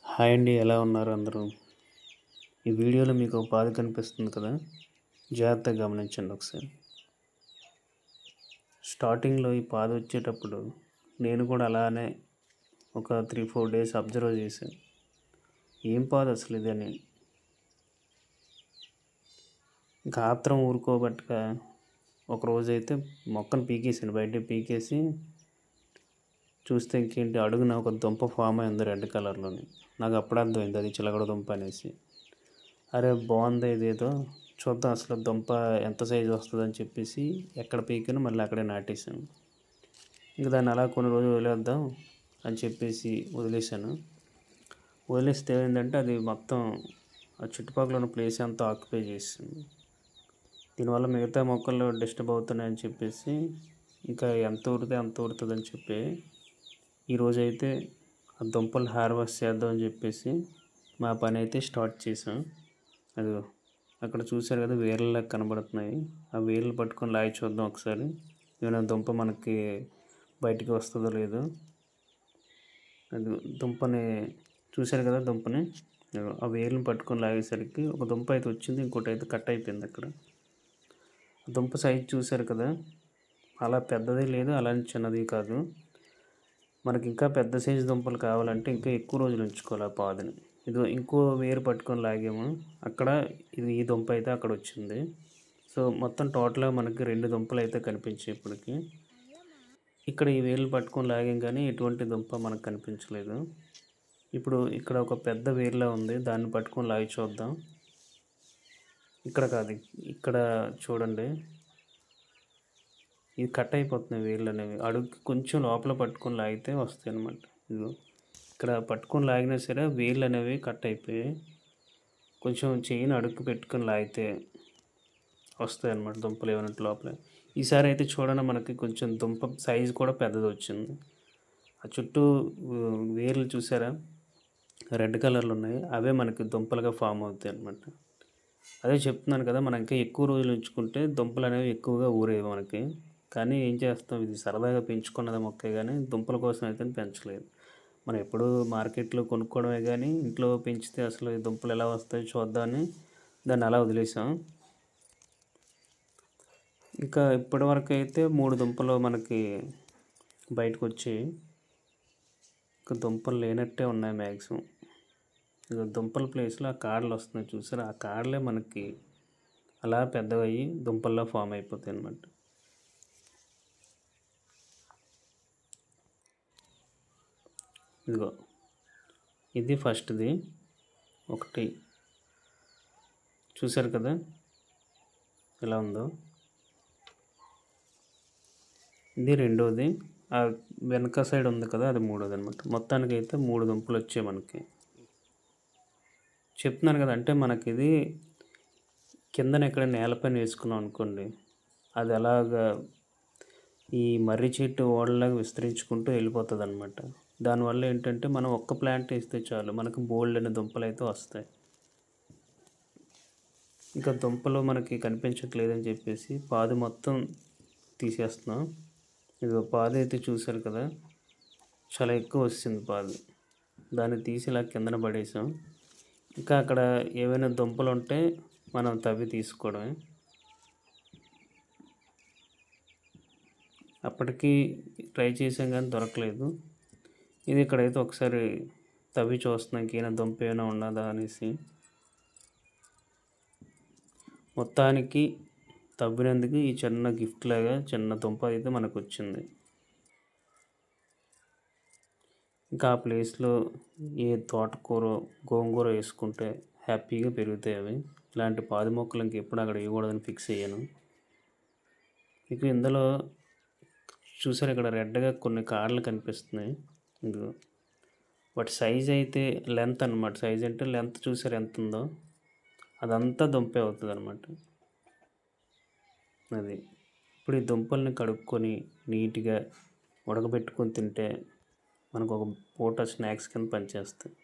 Hi అండి, ఎలా ఉన్నారు అందరూ? ఈ వీడియోలో మీకు ఒక పాదు కనిపిస్తుంది కదా, జాగ్రత్తగా గమనించండి ఒకసారి. స్టార్టింగ్లో ఈ పాదు వచ్చేటప్పుడు నేను కూడా అలానే ఒక 3-4 డేస్ అబ్జర్వ్ చేశాను. ఏం పాదు అసలు ఇదని. ఇంకా ఆత్రం ఊరుకోబట్టక ఒకరోజైతే మొక్కను పీకేసాను, బయట పీకేసి చూస్తే ఇంకేంటి అడుగున ఒక దుంప ఫామ్ అయి ఉంది రెడ్ కలర్లోని. నాకు అప్పుడు అర్థమైంది అది చిలకడ దుంప అనేసి. అరే బాగుంది, ఇదేదో చూద్దాం అసలు దుంప ఎంత సైజు వస్తుందని చెప్పేసి ఎక్కడ పీకాను మళ్ళీ అక్కడే నాటేసాను. ఇంక దాన్ని అలా కొన్ని రోజులు వదిలేద్దాం అని చెప్పేసి వదిలేసాను. వదిలేస్తే ఏంటంటే అది మొత్తం ఆ చుట్టుపక్కల ఉన్న ప్లేస్ అంతా ఆక్యుపై చేసింది. దీనివల్ల మిగతా మొక్కలు డిస్టర్బ్ అవుతున్నాయని చెప్పేసి ఇంకా ఎంత ఊరితే అంత ఊరుతుందని చెప్పి ఈరోజైతే ఆ దుంపలు హార్వెస్ట్ చేద్దామని చెప్పేసి మా పని అయితే స్టార్ట్ చేసాం. అదిగో అక్కడ చూశారు కదా, వేర్లలా కనబడుతున్నాయి. ఆ వేర్లు పట్టుకొని లాగి చూద్దాం ఒకసారి, ఏమైనా దుంప మనకి బయటికి వస్తుందో లేదో. అది దుంపని చూశారు కదా, దుంపని ఆ వేర్లను పట్టుకొని లాగేసరికి ఒక దుంప అయితే వచ్చింది, ఇంకోటి అయితే కట్ అయిపోయింది. అక్కడ దుంప సైజ్ చూశారు కదా, అలా పెద్దది లేదు, అలానే చిన్నది కాదు. మనకి ఇంకా పెద్ద సైజు దుంపలు కావాలంటే ఇంకా ఎక్కువ రోజులు ఉంచుకోవాలి ఆ పాదుని. ఇది ఇంకో వేరు పట్టుకొని లాగాము, అక్కడ ఇది ఈ దుంప అయితే అక్కడ వచ్చింది. సో మొత్తం టోటల్గా మనకి 2 దుంపలు అయితే కనిపించాయి ఇప్పటికి. ఇక్కడ ఈ వేర్లు పట్టుకొని లాగాం కానీ ఎటువంటి దుంప మనకు కనిపించలేదు. ఇప్పుడు ఇక్కడ ఒక పెద్ద వేర్లా ఉంది, దాన్ని పట్టుకొని లాగి చూద్దాం. ఇక్కడ కాదు, ఇక్కడ చూడండి, ఇది కట్ అయిపోతున్నాయి వేర్లు అనేవి. అడుగుకి కొంచెం లోపల పట్టుకొని లాగితే వస్తాయి అన్నమాట. ఇదిగో ఇక్కడ పట్టుకొని లాగినా సరే వేర్లు అనేవి కట్ అయిపోయాయి. కొంచెం చెయ్యిని అడుక్కు పెట్టుకొని లాగితే వస్తాయి అన్నమాట దుంపలు ఏమైనా లోపల. ఈసారి అయితే చూడండి, మనకి కొంచెం దుంప సైజు కూడా పెద్దది వచ్చింది. ఆ చుట్టూ వేర్లు చూసారా, రెడ్ కలర్లు ఉన్నాయి, అవే మనకి దుంపలుగా ఫామ్ అవుతాయి అన్నమాట. అదే చెప్తున్నాను కదా, మనం ఇంకా ఎక్కువ రోజులు ఉంచుకుంటే దుంపలు అనేవి ఎక్కువగా ఊరేవి మనకి. కానీ ఏం చేస్తాం, ఇది సరదాగా పెంచుకున్నది మొక్కే కానీ దుంపల కోసం అయితే పెంచలేదు. మనం ఎప్పుడు మార్కెట్లో కొనుక్కోవడమే కానీ ఇంట్లో పెంచితే అసలు ఈ దుంపలు ఎలా వస్తాయో చూద్దామని దాన్ని అలా వదిలేసాం. ఇంకా ఇప్పటివరకు అయితే 3 దుంపలు మనకి బయటకు వచ్చాయి. ఇంకా దుంపలు లేనట్టే ఉన్నాయి మ్యాక్సిమం. ఇక దుంపల ప్లేస్లో ఆ కాడలు వస్తున్నాయి చూసారా, ఆ కాడలే మనకి అలా పెద్దవయ్యి దుంపల్లో ఫామ్ అయిపోతాయి అన్నమాట. ఇదిగో ఇది ఫస్ట్ది ఒకటి, చూసారు కదా ఎలా ఉందో. ఇది రెండోది, ఆ వెనక సైడ్ ఉంది కదా అది మూడోది అనమాట. మొత్తానికి అయితే 3 దుంపలు వచ్చాయి మనకి. చెప్తున్నాను కదా, అంటే మనకి ఇది కిందన ఎక్కడ నేలపైన వేసుకున్నాం అనుకోండి, అది అలాగా ఈ మర్రి చెట్టు ఓడలాగా విస్తరించుకుంటూ వెళ్ళిపోతుంది అనమాట. దానివల్ల ఏంటంటే మనం ఒక్క ప్లాంట్ వేస్తే చాలు, మనకు బోల్డ్ అనే దుంపలు అయితే వస్తాయి. ఇంకా దుంపలు మనకి కనిపించట్లేదని చెప్పేసి పాదు మొత్తం తీసేస్తున్నాం. ఇది పాదు అయితే చూసారు కదా, చాలా ఎక్కువ వస్తుంది పాదు. దాన్ని తీసి ఇలా కిందన పడేసాం. ఇంకా అక్కడ ఏవైనా దుంపలు ఉంటే మనం తవ్వి తీసుకోవడమే. అప్పటికి ట్రై చేసాం కానీ దొరకలేదు. ఇది ఇక్కడైతే ఒకసారి తవ్వి చూస్తున్నాం ఇంకేమైనా దుంప ఏమైనా ఉన్నదా అనేసి. మొత్తానికి తవ్వినందుకు ఈ చిన్న గిఫ్ట్ లాగా చిన్న దుంప అయితే మనకు వచ్చింది. ఇంకా ఆ ప్లేస్లో ఏ తోటకూర గోంగూర వేసుకుంటే హ్యాపీగా పెరుగుతాయి అవి. ఇలాంటి పాది మొక్కలు ఇంకెప్పుడు అక్కడ వేయకూడదని ఫిక్స్ అయ్యాను. మీకు ఇందులో చూసారు, ఇక్కడ రెడ్గా కొన్ని కాడలు కనిపిస్తున్నాయి. ఇందులో వాటి సైజ్ అయితే లెంత్ అనమాట. సైజ్ అంటే లెంత్ చూసారు ఎంత ఉందో, అదంతా దుంపే అవుతుంది అనమాట. అది ఇప్పుడు ఈ దుంపల్ని కడుక్కొని నీట్గా ఉడకబెట్టుకొని తింటే మనకు ఒక పూట స్నాక్స్ కింద పనిచేస్తాయి.